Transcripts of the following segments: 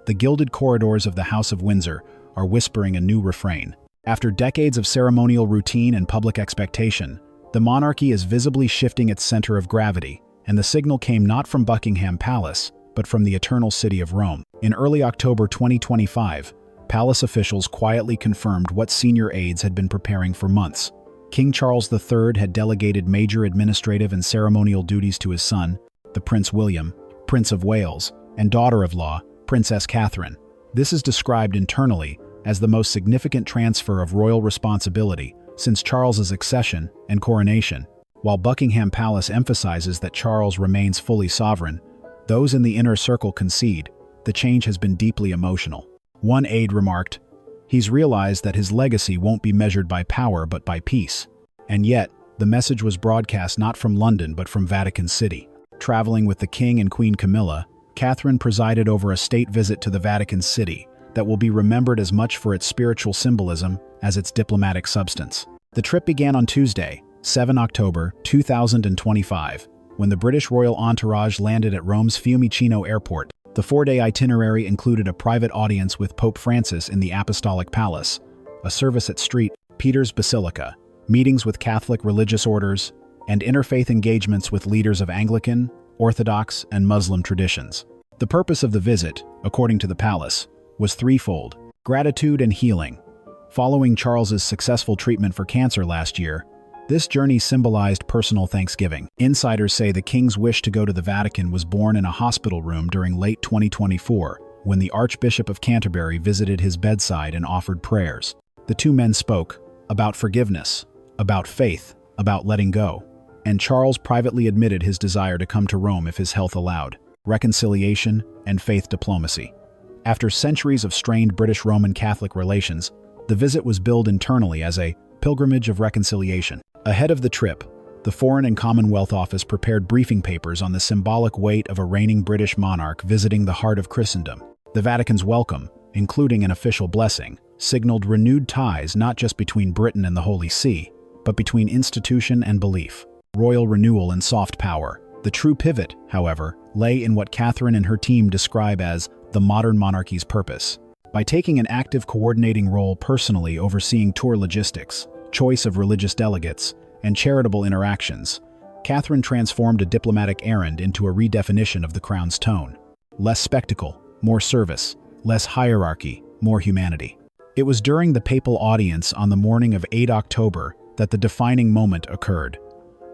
the gilded corridors of the House of Windsor are whispering a new refrain. After decades of ceremonial routine and public expectation, the monarchy is visibly shifting its center of gravity, and the signal came not from Buckingham Palace, but from the eternal city of Rome. In early October 2025, palace officials quietly confirmed what senior aides had been preparing for months. King Charles III had delegated major administrative and ceremonial duties to his son, the Prince William, Prince of Wales, and daughter-in-law, Princess Catherine. This is described internally as the most significant transfer of royal responsibility since Charles's accession and coronation. While Buckingham Palace emphasizes that Charles remains fully sovereign, those in the inner circle concede the change has been deeply emotional. One aide remarked, "He's realized that his legacy won't be measured by power but by peace." And yet, the message was broadcast not from London but from Vatican City. Traveling with the King and Queen Camilla, Catherine presided over a state visit to the Vatican City that will be remembered as much for its spiritual symbolism as its diplomatic substance. The trip began on Tuesday, 7 October 2025, when the British royal entourage landed at Rome's Fiumicino Airport. The four-day itinerary included a private audience with Pope Francis in the Apostolic Palace, a service at St. Peter's Basilica, meetings with Catholic religious orders, and interfaith engagements with leaders of Anglican, Orthodox, and Muslim traditions. The purpose of the visit, according to the palace, was threefold: gratitude and healing. Following Charles's successful treatment for cancer last year, this journey symbolized personal thanksgiving. Insiders say the king's wish to go to the Vatican was born in a hospital room during late 2024, when the Archbishop of Canterbury visited his bedside and offered prayers. The two men spoke about forgiveness, about faith, about letting go, and Charles privately admitted his desire to come to Rome if his health allowed. Reconciliation and faith diplomacy. After centuries of strained British-Roman Catholic relations, the visit was billed internally as a pilgrimage of reconciliation. Ahead of the trip, the Foreign and Commonwealth Office prepared briefing papers on the symbolic weight of a reigning British monarch visiting the heart of Christendom. The Vatican's welcome, including an official blessing, signaled renewed ties not just between Britain and the Holy See, but between institution and belief. Royal renewal and soft power. The true pivot, however, lay in what Catherine and her team describe as the modern monarchy's purpose. By taking an active coordinating role personally overseeing tour logistics, choice of religious delegates, and charitable interactions, Catherine transformed a diplomatic errand into a redefinition of the crown's tone. Less spectacle, more service; less hierarchy, more humanity. It was during the papal audience on the morning of 8 October that the defining moment occurred.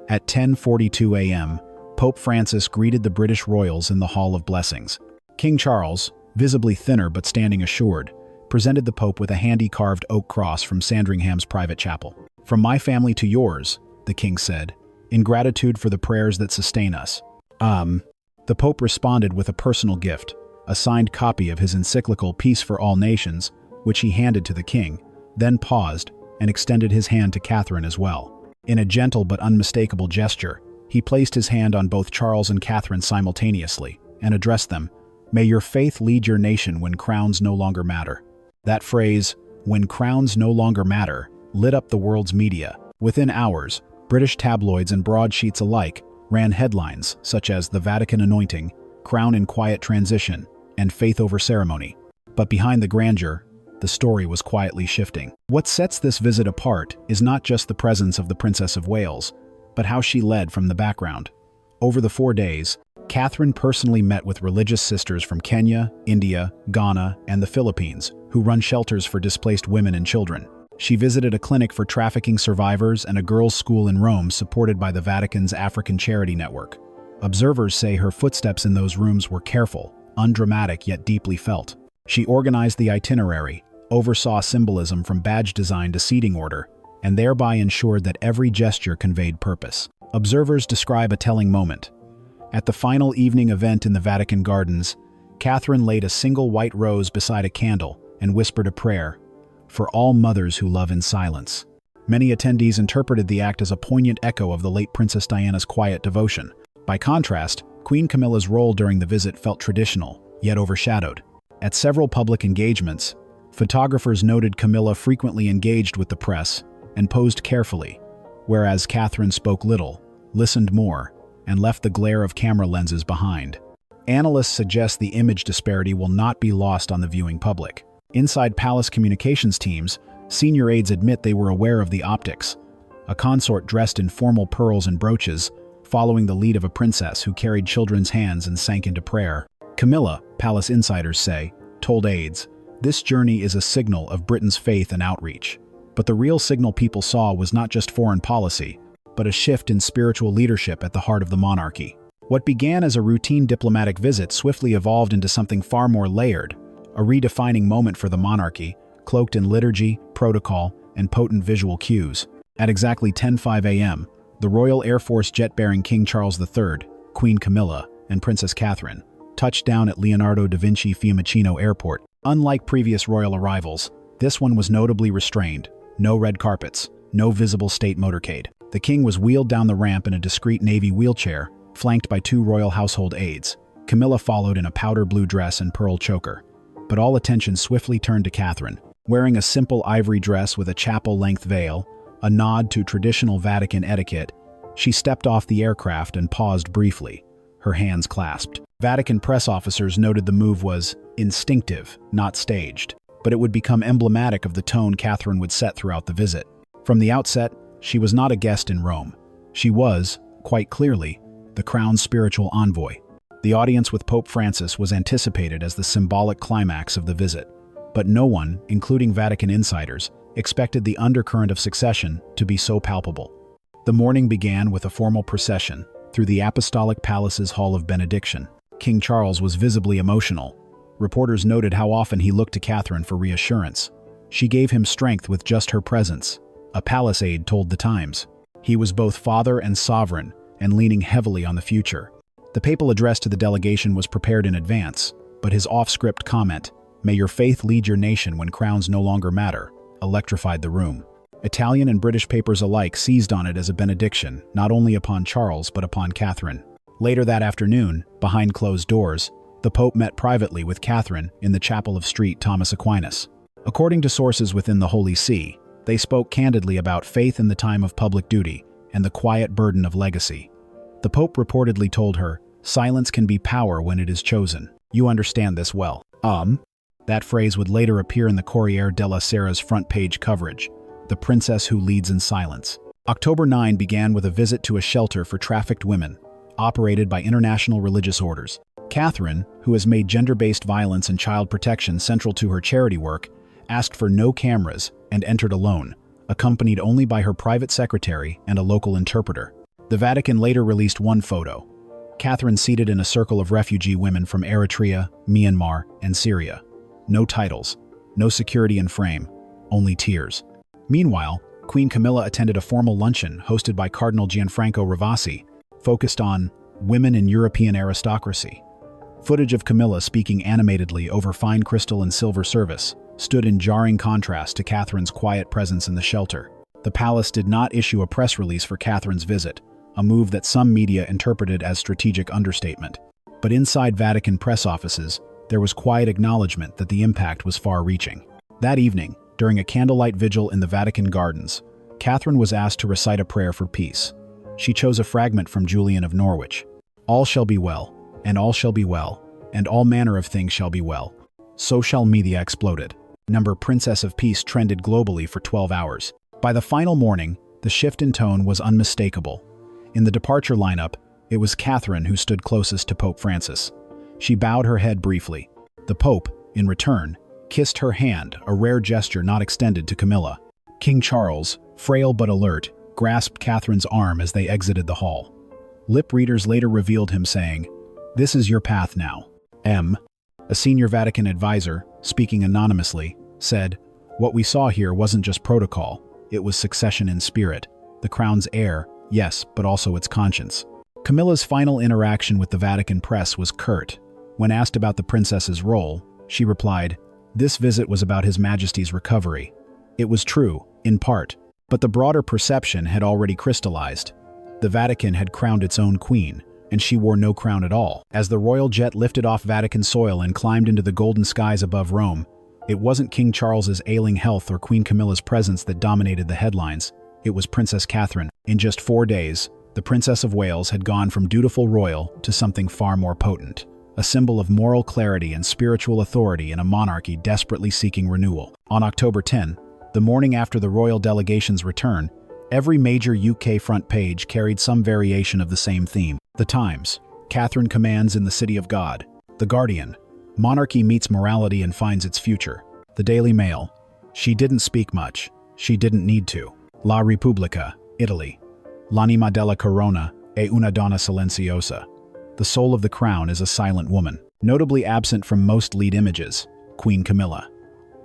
At 10:42 a.m., Pope Francis greeted the British royals in the Hall of Blessings. King Charles, visibly thinner but standing assured, presented the Pope with a handy-carved oak cross from Sandringham's private chapel. "From my family to yours," the king said, "in gratitude for the prayers that sustain us." The Pope responded with a personal gift, a signed copy of his encyclical Peace for All Nations, which he handed to the king, then paused and extended his hand to Catherine as well. In a gentle but unmistakable gesture, he placed his hand on both Charles and Catherine simultaneously and addressed them, "May your faith lead your nation when crowns no longer matter." That phrase, "when crowns no longer matter," lit up the world's media. Within hours, British tabloids and broadsheets alike ran headlines such as "The Vatican Anointing," "Crown in Quiet Transition," and "Faith Over Ceremony." But behind the grandeur, the story was quietly shifting. What sets this visit apart is not just the presence of the Princess of Wales, but how she led from the background. Over the 4 days, Catherine personally met with religious sisters from Kenya, India, Ghana, and the Philippines, who run shelters for displaced women and children. She visited a clinic for trafficking survivors and a girls' school in Rome supported by the Vatican's African Charity Network. Observers say her footsteps in those rooms were careful, undramatic yet deeply felt. She organized the itinerary, oversaw symbolism from badge design to seating order, and thereby ensured that every gesture conveyed purpose. Observers describe a telling moment. At the final evening event in the Vatican Gardens, Catherine laid a single white rose beside a candle and whispered a prayer, "For all mothers who love in silence." Many attendees interpreted the act as a poignant echo of the late Princess Diana's quiet devotion. By contrast, Queen Camilla's role during the visit felt traditional, yet overshadowed. At several public engagements, photographers noted Camilla frequently engaged with the press and posed carefully, whereas Catherine spoke little, listened more, and left the glare of camera lenses behind. Analysts suggest the image disparity will not be lost on the viewing public. Inside palace communications teams, senior aides admit they were aware of the optics. A consort dressed in formal pearls and brooches, following the lead of a princess who carried children's hands and sank into prayer. Camilla, palace insiders say, told aides, "This journey is a signal of Britain's faith and outreach." But the real signal people saw was not just foreign policy, but a shift in spiritual leadership at the heart of the monarchy. What began as a routine diplomatic visit swiftly evolved into something far more layered, a redefining moment for the monarchy, cloaked in liturgy, protocol, and potent visual cues. At exactly 10:05 a.m., the Royal Air Force jet bearing King Charles III, Queen Camilla, and Princess Catherine touched down at Leonardo da Vinci Fiumicino Airport. Unlike previous royal arrivals, this one was notably restrained. No red carpets, no visible state motorcade. The king was wheeled down the ramp in a discreet navy wheelchair, flanked by 2 royal household aides. Camilla followed in a powder blue dress and pearl choker. But all attention swiftly turned to Catherine. Wearing a simple ivory dress with a chapel-length veil, a nod to traditional Vatican etiquette, she stepped off the aircraft and paused briefly, her hands clasped. Vatican press officers noted the move was instinctive, not staged, but it would become emblematic of the tone Catherine would set throughout the visit. From the outset, she was not a guest in Rome. She was, quite clearly, the crown's spiritual envoy. The audience with Pope Francis was anticipated as the symbolic climax of the visit, but no one, including Vatican insiders, expected the undercurrent of succession to be so palpable. The morning began with a formal procession through the Apostolic Palace's Hall of Benediction. King Charles was visibly emotional. Reporters noted how often he looked to Catherine for reassurance. She gave him strength with just her presence, a palace aide told The Times. He was both father and sovereign, and leaning heavily on the future. The papal address to the delegation was prepared in advance, but his off-script comment, "May your faith lead your nation when crowns no longer matter," electrified the room. Italian and British papers alike seized on it as a benediction, not only upon Charles but upon Catherine. Later that afternoon, behind closed doors, the Pope met privately with Catherine in the chapel of St. Thomas Aquinas. According to sources within the Holy See, they spoke candidly about faith in the time of public duty and the quiet burden of legacy. The Pope reportedly told her, "Silence can be power when it is chosen. You understand this well." That phrase would later appear in the Corriere della Sera's front page coverage, "The Princess Who Leads in Silence." October 9 began with a visit to a shelter for trafficked women, operated by international religious orders. Catherine, who has made gender-based violence and child protection central to her charity work, asked for no cameras and entered alone, accompanied only by her private secretary and a local interpreter. The Vatican later released one photo. Catherine seated in a circle of refugee women from Eritrea, Myanmar, and Syria. No titles, no security in frame, only tears. Meanwhile, Queen Camilla attended a formal luncheon hosted by Cardinal Gianfranco Ravasi, focused on women in European aristocracy. Footage of Camilla speaking animatedly over fine crystal and silver service stood in jarring contrast to Catherine's quiet presence in the shelter. The palace did not issue a press release for Catherine's visit, a move that some media interpreted as strategic understatement. But inside Vatican press offices, there was quiet acknowledgement that the impact was far-reaching. That evening, during a candlelight vigil in the Vatican gardens, Catherine was asked to recite a prayer for peace. She chose a fragment from Julian of Norwich. "All shall be well, and all shall be well, and all manner of things shall be well. So shall media exploded." Number Princess of Peace trended globally for 12 hours. By the final morning, the shift in tone was unmistakable. In the departure lineup, it was Catherine who stood closest to Pope Francis. She bowed her head briefly. The Pope, in return, kissed her hand, a rare gesture not extended to Camilla. King Charles, frail but alert, grasped Catherine's arm as they exited the hall. Lip readers later revealed him saying, "This is your path now." A senior Vatican advisor, speaking anonymously, said, "What we saw here wasn't just protocol, it was succession in spirit. The crown's heir, yes, but also its conscience." Camilla's final interaction with the Vatican press was curt. When asked about the princess's role, she replied, "This visit was about His Majesty's recovery." It was true, in part, but the broader perception had already crystallized. The Vatican had crowned its own queen, and she wore no crown at all. As the royal jet lifted off Vatican soil and climbed into the golden skies above Rome, it wasn't King Charles's ailing health or Queen Camilla's presence that dominated the headlines. It was Princess Catherine. In just 4 days, the Princess of Wales had gone from dutiful royal to something far more potent. a symbol of moral clarity and spiritual authority in a monarchy desperately seeking renewal. On October 10, the morning after the royal delegation's return, every major UK front page carried some variation of the same theme. The Times, Catherine commands in the City of God. The Guardian, monarchy meets morality and finds its future. The Daily Mail, she didn't speak much. She didn't need to. La Repubblica, Italy. L'anima della corona è una donna silenziosa. The soul of the crown is a silent woman. Notably absent from most lead images, Queen Camilla.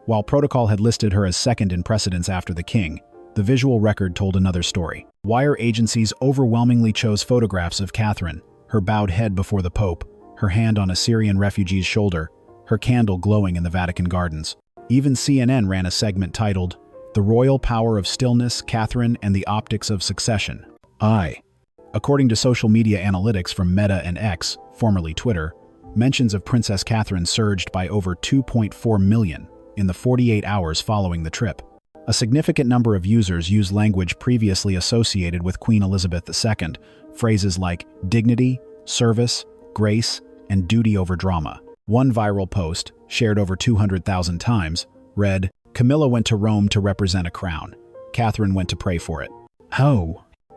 While protocol had listed her as second in precedence after the king, the visual record told another story. Wire agencies overwhelmingly chose photographs of Catherine, her bowed head before the Pope, her hand on a Syrian refugee's shoulder, her candle glowing in the Vatican gardens. Even CNN ran a segment titled, "The Royal Power of Stillness, Catherine and the Optics of Succession." According to social media analytics from Meta and X, formerly Twitter, mentions of Princess Catherine surged by over 2.4 million in the 48 hours following the trip. A significant number of users use language previously associated with Queen Elizabeth II, phrases like dignity, service, grace, and duty over drama. One viral post, shared over 200,000 times, read, "Camilla went to Rome to represent a crown. Catherine went to pray for it."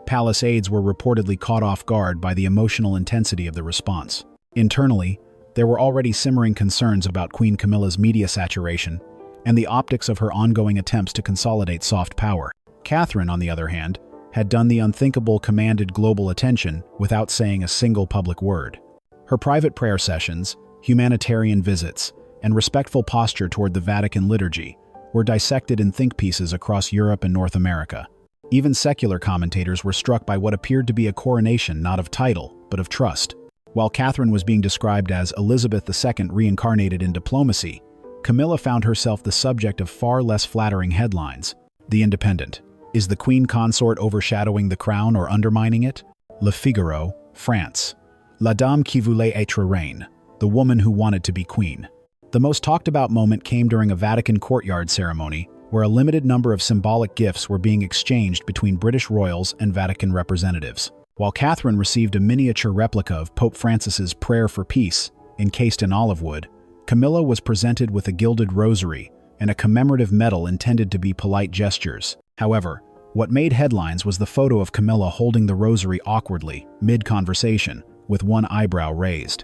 Palace aides were reportedly caught off guard by the emotional intensity of the response. Internally, there were already simmering concerns about Queen Camilla's media saturation and the optics of her ongoing attempts to consolidate soft power. Catherine, on the other hand, had done the unthinkable, commanded global attention without saying a single public word. Her private prayer sessions, humanitarian visits, and respectful posture toward the Vatican liturgy were dissected in think pieces across Europe and North America. Even secular commentators were struck by what appeared to be a coronation not of title, but of trust. While Catherine was being described as Elizabeth II reincarnated in diplomacy, Camilla found herself the subject of far less flattering headlines. The Independent. Is the Queen Consort overshadowing the crown or undermining it? Le Figaro, France. La Dame qui voulait être reine. The woman who wanted to be queen. The most talked about moment came during a Vatican courtyard ceremony where a limited number of symbolic gifts were being exchanged between British royals and Vatican representatives. While Catherine received a miniature replica of Pope Francis's Prayer for Peace, encased in olive wood, Camilla was presented with a gilded rosary and a commemorative medal intended to be polite gestures. However, what made headlines was the photo of Camilla holding the rosary awkwardly, mid-conversation, with one eyebrow raised.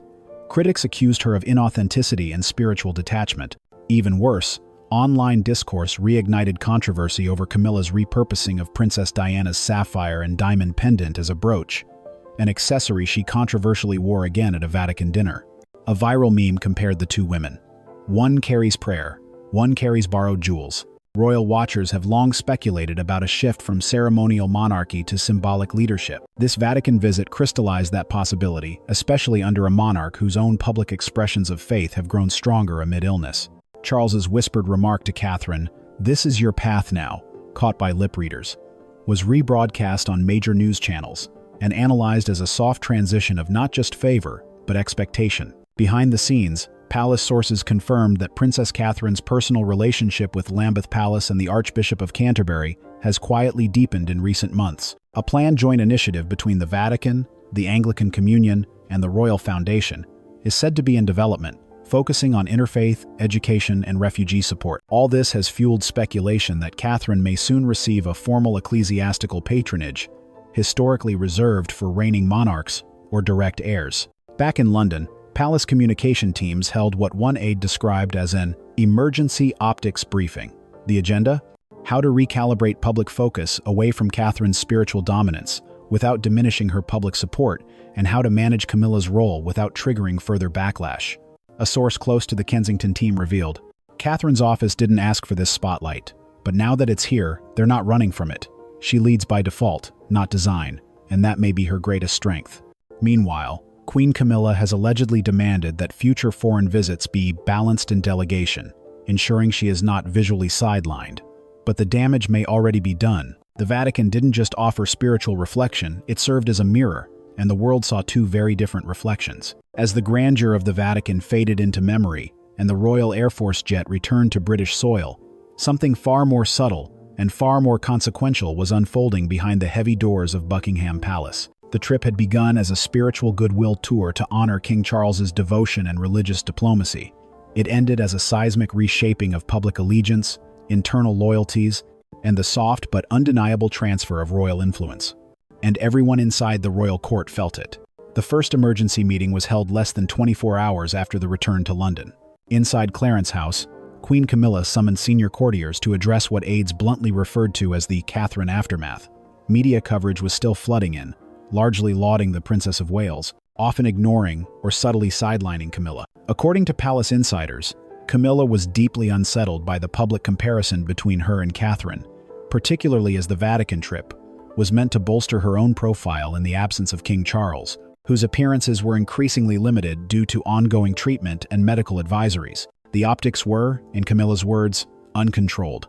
Critics accused her of inauthenticity and spiritual detachment. Even worse, online discourse reignited controversy over Camilla's repurposing of Princess Diana's sapphire and diamond pendant as a brooch, an accessory she controversially wore again at a Vatican dinner. A viral meme compared the two women. One carries prayer, one carries borrowed jewels. Royal watchers have long speculated about a shift from ceremonial monarchy to symbolic leadership. This Vatican visit crystallized that possibility, especially under a monarch whose own public expressions of faith have grown stronger amid illness. Charles's whispered remark to Catherine, "This is your path now," caught by lip readers, was rebroadcast on major news channels and analyzed as a soft transition of not just favor, but expectation. Behind the scenes, palace sources confirmed that Princess Catherine's personal relationship with Lambeth Palace and the Archbishop of Canterbury has quietly deepened in recent months. A planned joint initiative between the Vatican, the Anglican Communion, and the Royal Foundation is said to be in development, focusing on interfaith, education, and refugee support. All this has fueled speculation that Catherine may soon receive a formal ecclesiastical patronage, historically reserved for reigning monarchs or direct heirs. Back in London, palace communication teams held what one aide described as an emergency optics briefing. The agenda? How to recalibrate public focus away from Catherine's spiritual dominance without diminishing her public support, and how to manage Camilla's role without triggering further backlash. A source close to the Kensington team revealed, Catherine's office didn't ask for this spotlight, but now that it's here, they're not running from it. She leads by default, not design, and that may be her greatest strength. Meanwhile, Queen Camilla has allegedly demanded that future foreign visits be balanced in delegation, ensuring she is not visually sidelined. But the damage may already be done. The Vatican didn't just offer spiritual reflection, it served as a mirror, and the world saw two very different reflections. As the grandeur of the Vatican faded into memory and the Royal Air Force jet returned to British soil, something far more subtle and far more consequential was unfolding behind the heavy doors of Buckingham Palace. The trip had begun as a spiritual goodwill tour to honor King Charles's devotion and religious diplomacy. It ended as a seismic reshaping of public allegiance, internal loyalties, and the soft but undeniable transfer of royal influence. And everyone inside the royal court felt it. The first emergency meeting was held less than 24 hours after the return to London. Inside Clarence House, Queen Camilla summoned senior courtiers to address what aides bluntly referred to as the Catherine aftermath. Media coverage was still flooding in, largely lauding the Princess of Wales, often ignoring or subtly sidelining Camilla. According to palace insiders, Camilla was deeply unsettled by the public comparison between her and Catherine, particularly as the Vatican trip was meant to bolster her own profile in the absence of King Charles, whose appearances were increasingly limited due to ongoing treatment and medical advisories. The optics were, in Camilla's words, uncontrolled.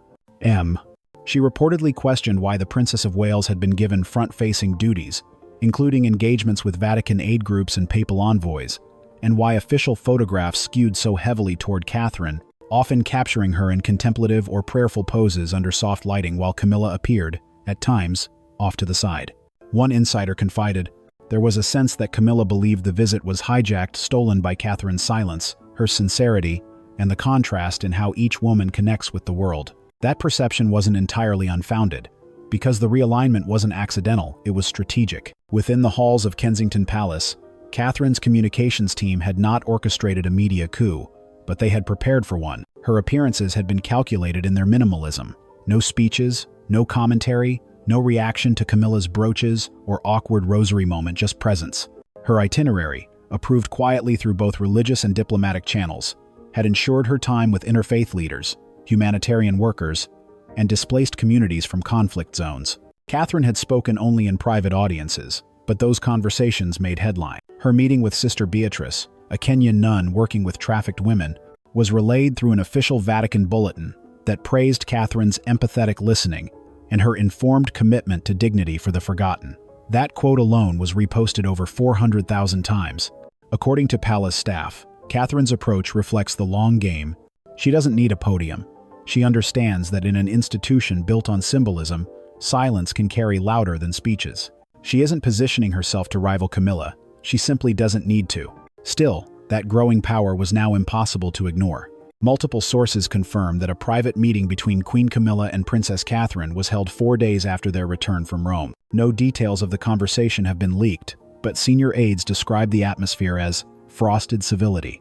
She reportedly questioned why the Princess of Wales had been given front-facing duties, including engagements with Vatican aid groups and papal envoys, and why official photographs skewed so heavily toward Catherine, often capturing her in contemplative or prayerful poses under soft lighting while Camilla appeared, at times, off to the side. One insider confided, "There was a sense that Camilla believed the visit was hijacked, stolen by Catherine's silence, her sincerity, and the contrast in how each woman connects with the world." That perception wasn't entirely unfounded, because the realignment wasn't accidental, it was strategic. Within the halls of Kensington Palace, Catherine's communications team had not orchestrated a media coup, but they had prepared for one. Her appearances had been calculated in their minimalism. No speeches, no commentary, no reaction to Camilla's brooches or awkward rosary moment, just presence. Her itinerary, approved quietly through both religious and diplomatic channels, had ensured her time with interfaith leaders, humanitarian workers, and displaced communities from conflict zones. Catherine had spoken only in private audiences, but those conversations made headline. Her meeting with Sister Beatrice, a Kenyan nun working with trafficked women, was relayed through an official Vatican bulletin that praised Catherine's empathetic listening and her informed commitment to dignity for the forgotten. That quote alone was reposted over 400,000 times. According to palace staff, Catherine's approach reflects the long game. She doesn't need a podium. She understands that in an institution built on symbolism, silence can carry louder than speeches. She isn't positioning herself to rival Camilla. She simply doesn't need to. Still, that growing power was now impossible to ignore. Multiple sources confirm that a private meeting between Queen Camilla and Princess Catherine was held 4 days after their return from Rome. No details of the conversation have been leaked, but senior aides described the atmosphere as frosted civility.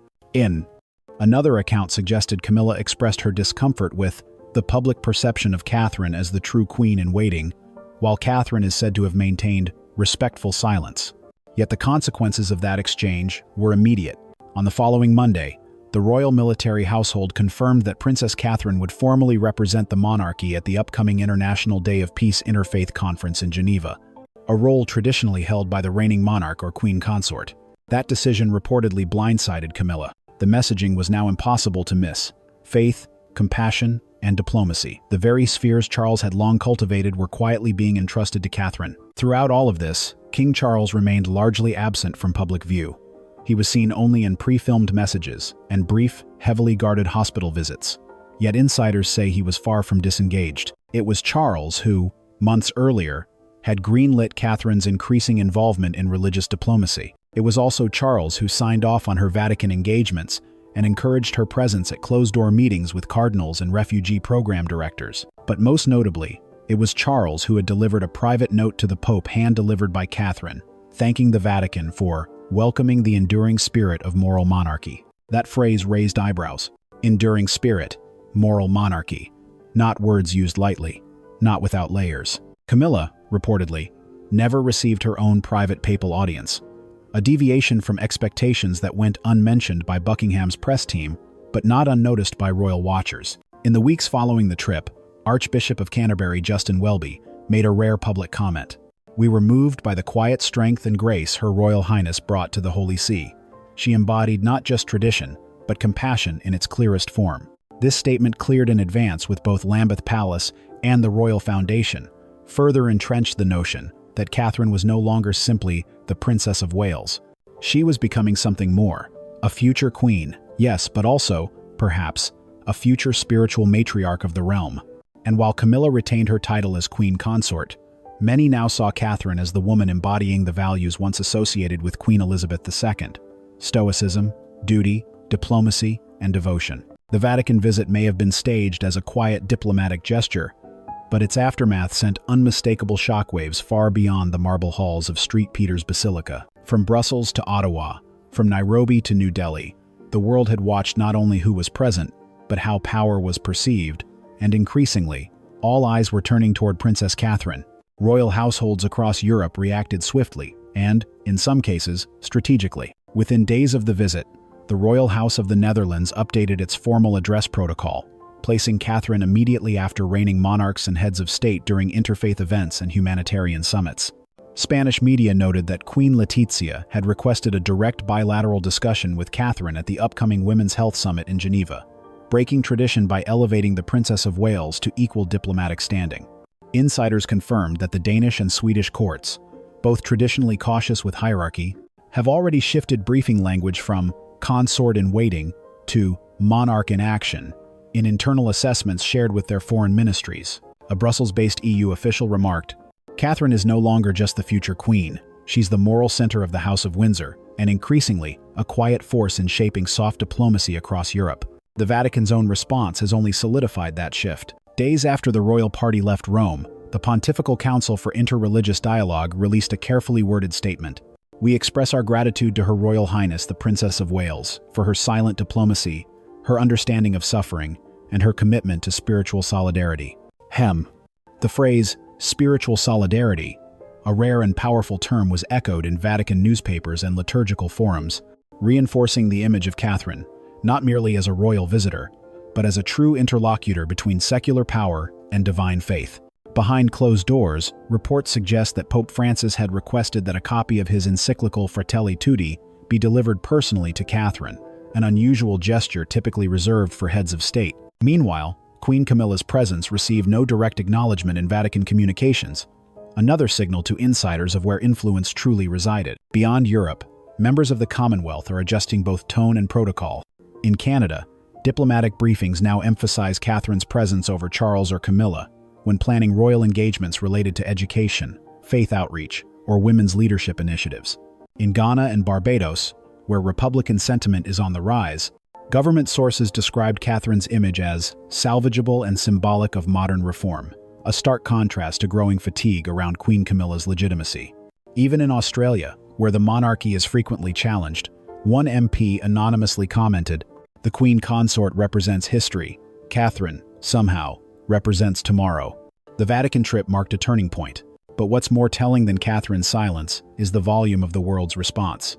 Another account suggested Camilla expressed her discomfort with the public perception of Catherine as the true queen in waiting, while Catherine is said to have maintained respectful silence. Yet the consequences of that exchange were immediate. On the following Monday, the royal military household confirmed that Princess Catherine would formally represent the monarchy at the upcoming International Day of Peace Interfaith Conference in Geneva, a role traditionally held by the reigning monarch or queen consort. That decision reportedly blindsided Camilla. The messaging was now impossible to miss. Faith, compassion, and diplomacy, the very spheres Charles had long cultivated, were quietly being entrusted to Catherine. Throughout all of this, King Charles remained largely absent from public view. He was seen only in pre-filmed messages and brief, heavily guarded hospital visits. Yet insiders say he was far from disengaged. It was Charles who, months earlier, had greenlit Catherine's increasing involvement in religious diplomacy. It was also Charles who signed off on her Vatican engagements and encouraged her presence at closed-door meetings with cardinals and refugee program directors. But most notably, it was Charles who had delivered a private note to the Pope hand-delivered by Catherine, thanking the Vatican for welcoming the enduring spirit of moral monarchy. That phrase raised eyebrows. Enduring spirit, moral monarchy. Not words used lightly, not without layers. Camilla, reportedly, never received her own private papal audience, a deviation from expectations that went unmentioned by Buckingham's press team, but not unnoticed by royal watchers. In the weeks following the trip, Archbishop of Canterbury Justin Welby made a rare public comment. "We were moved by the quiet strength and grace Her Royal Highness brought to the Holy See. She embodied not just tradition, but compassion in its clearest form." This statement, cleared in advance with both Lambeth Palace and the Royal Foundation, further entrenched the notion that Catherine was no longer simply the Princess of Wales. She was becoming something more, a future queen, yes, but also, perhaps, a future spiritual matriarch of the realm. And while Camilla retained her title as queen consort, Many now saw Catherine as the woman embodying the values once associated with Queen Elizabeth II: stoicism, duty, diplomacy, and devotion. The Vatican visit may have been staged as a quiet diplomatic gesture, but its aftermath sent unmistakable shockwaves far beyond the marble halls of St. Peter's Basilica. From Brussels to Ottawa, from Nairobi to New Delhi, the world had watched not only who was present, but how power was perceived, and increasingly, all eyes were turning toward Princess Catherine. Royal households across Europe reacted swiftly and, in some cases, strategically. Within days of the visit, the Royal House of the Netherlands updated its formal address protocol, placing Catherine immediately after reigning monarchs and heads of state during interfaith events and humanitarian summits. Spanish media noted that Queen Letizia had requested a direct bilateral discussion with Catherine at the upcoming Women's Health Summit in Geneva, breaking tradition by elevating the Princess of Wales to equal diplomatic standing. Insiders confirmed that the Danish and Swedish courts, both traditionally cautious with hierarchy, have already shifted briefing language from consort in waiting to monarch in action in internal assessments shared with their foreign ministries. A Brussels-based EU official remarked, "Catherine is no longer just the future queen. She's the moral center of the House of Windsor, and increasingly, a quiet force in shaping soft diplomacy across Europe." The Vatican's own response has only solidified that shift. Days after the royal party left Rome, the Pontifical Council for Interreligious Dialogue released a carefully worded statement. "We express our gratitude to Her Royal Highness the Princess of Wales for her silent diplomacy, her understanding of suffering, and her commitment to spiritual solidarity." The phrase, spiritual solidarity, a rare and powerful term, was echoed in Vatican newspapers and liturgical forums, reinforcing the image of Catherine, not merely as a royal visitor, but as a true interlocutor between secular power and divine faith. Behind closed doors, reports suggest that Pope Francis had requested that a copy of his encyclical Fratelli Tutti be delivered personally to Catherine, an unusual gesture typically reserved for heads of state. Meanwhile, Queen Camilla's presence received no direct acknowledgement in Vatican communications, another signal to insiders of where influence truly resided. Beyond Europe, members of the Commonwealth are adjusting both tone and protocol. In Canada, diplomatic briefings now emphasize Catherine's presence over Charles or Camilla when planning royal engagements related to education, faith outreach, or women's leadership initiatives. In Ghana and Barbados, where Republican sentiment is on the rise, government sources described Catherine's image as salvageable and symbolic of modern reform, a stark contrast to growing fatigue around Queen Camilla's legitimacy. Even in Australia, where the monarchy is frequently challenged, one MP anonymously commented, "The Queen Consort represents history. Catherine, somehow, represents tomorrow." The Vatican trip marked a turning point, but what's more telling than Catherine's silence is the volume of the world's response.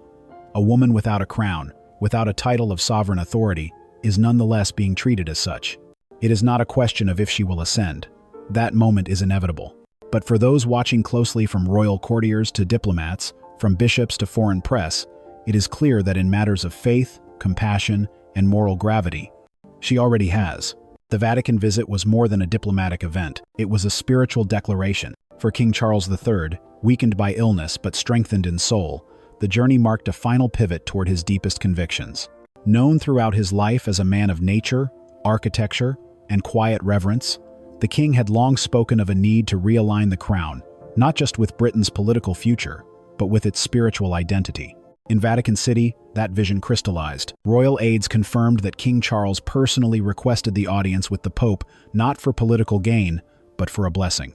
A woman without a crown, without a title of sovereign authority, is nonetheless being treated as such. It is not a question of if she will ascend. That moment is inevitable. But for those watching closely, from royal courtiers to diplomats, from bishops to foreign press, it is clear that in matters of faith, compassion, and moral gravity, she already has. The Vatican visit was more than a diplomatic event. It was a spiritual declaration. For King Charles III, weakened by illness but strengthened in soul, the journey marked a final pivot toward his deepest convictions. Known throughout his life as a man of nature, architecture, and quiet reverence, the king had long spoken of a need to realign the crown, not just with Britain's political future, but with its spiritual identity. In Vatican City, that vision crystallized. Royal aides confirmed that King Charles personally requested the audience with the Pope not for political gain, but for a blessing.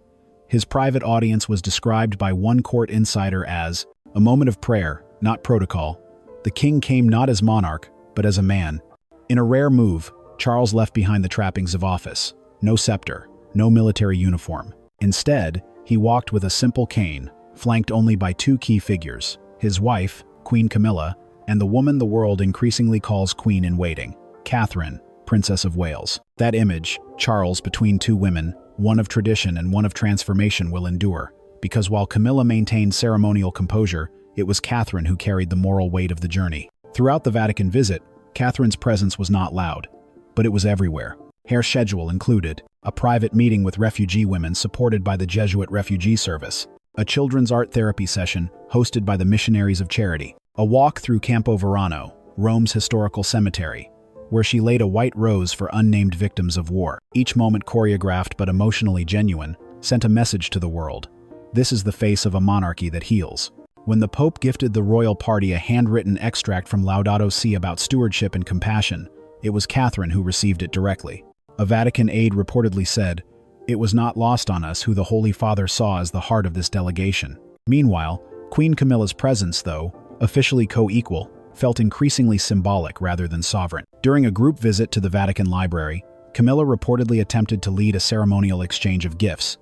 His private audience was described by one court insider as a moment of prayer, not protocol. The king came not as monarch, but as a man. In a rare move, Charles left behind the trappings of office. No scepter, no military uniform. Instead, he walked with a simple cane, flanked only by two key figures: his wife, Queen Camilla, and the woman the world increasingly calls Queen in Waiting, Catherine, Princess of Wales. That image, Charles between two women, one of tradition and one of transformation, will endure, because while Camilla maintained ceremonial composure, it was Catherine who carried the moral weight of the journey. Throughout the Vatican visit, Catherine's presence was not loud, but it was everywhere. Her schedule included a private meeting with refugee women supported by the Jesuit Refugee Service, a children's art therapy session hosted by the Missionaries of Charity, a walk through Campo Verano, Rome's historical cemetery, where she laid a white rose for unnamed victims of war. Each moment, choreographed but emotionally genuine, sent a message to the world. This is the face of a monarchy that heals. When the Pope gifted the royal party a handwritten extract from Laudato Si about stewardship and compassion, it was Catherine who received it directly. A Vatican aide reportedly said, "It was not lost on us who the Holy Father saw as the heart of this delegation." Meanwhile, Queen Camilla's presence, though officially co-equal, felt increasingly symbolic rather than sovereign. During a group visit to the Vatican Library, Camilla reportedly attempted to lead a ceremonial exchange of gifts,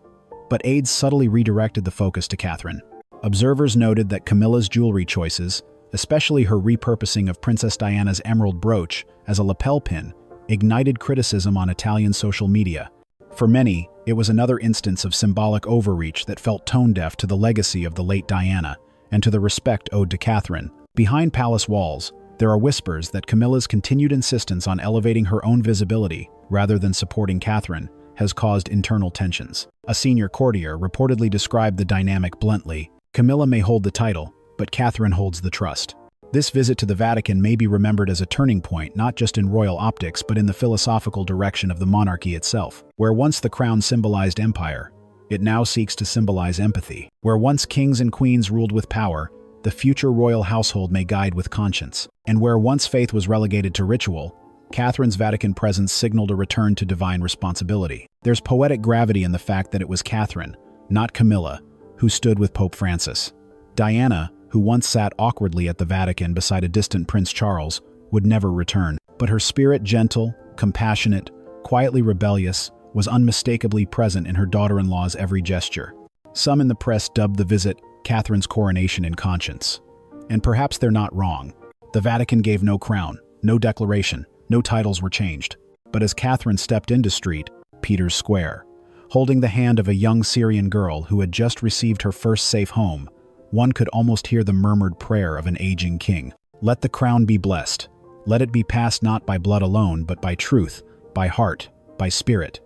but aides subtly redirected the focus to Catherine. Observers noted that Camilla's jewelry choices, especially her repurposing of Princess Diana's emerald brooch as a lapel pin, ignited criticism on Italian social media. For many, it was another instance of symbolic overreach that felt tone-deaf to the legacy of the late Diana and to the respect owed to Catherine. Behind palace walls, there are whispers that Camilla's continued insistence on elevating her own visibility rather than supporting Catherine has caused internal tensions. A senior courtier reportedly described the dynamic bluntly: "Camilla may hold the title, but Catherine holds the trust." This visit to the Vatican may be remembered as a turning point not just in royal optics but in the philosophical direction of the monarchy itself. Where once the crown symbolized empire, it now seeks to symbolize empathy. Where once kings and queens ruled with power, the future royal household may guide with conscience. And where once faith was relegated to ritual, Catherine's Vatican presence signaled a return to divine responsibility. There's poetic gravity in the fact that it was Catherine, not Camilla, who stood with Pope Francis. Diana, who once sat awkwardly at the Vatican beside a distant Prince Charles, would never return. But her spirit, gentle, compassionate, quietly rebellious, was unmistakably present in her daughter-in-law's every gesture. Some in the press dubbed the visit Catherine's coronation in conscience. And perhaps they're not wrong. The Vatican gave no crown, no declaration, no titles were changed. But as Catherine stepped into St. Peter's Square, holding the hand of a young Syrian girl who had just received her first safe home, one could almost hear the murmured prayer of an aging king. Let the crown be blessed. Let it be passed not by blood alone, but by truth, by heart, by spirit.